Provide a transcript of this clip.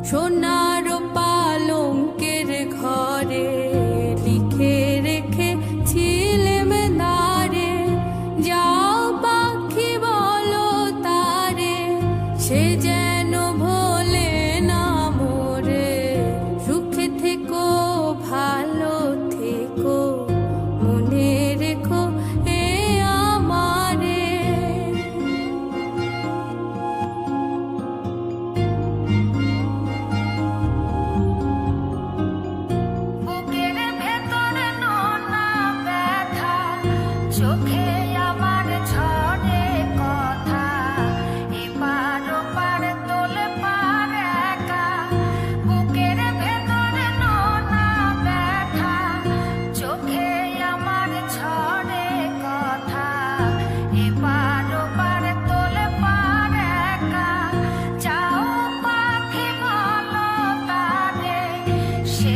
সোনার পালঙ্কের ঘরে লিখে রেখেছিলেম দ্বারে, যাও পাখি বলো তারে, সে যেন ভোলে না মোরে। সুখে থেকো ভালো থেকো, মনে রেখো এ আমারে। বুকের ভেতরে নোনা ব্যথা, চোখে আমার ঝরে কথা, এপার ওপার তোলে পার একা। বুকের ভেতরে নোনা ব্যথা, চোখে আমার ঝরে কথা, এপার ওপার তোলে পার একা। যাও পাখি বলো তারে, সে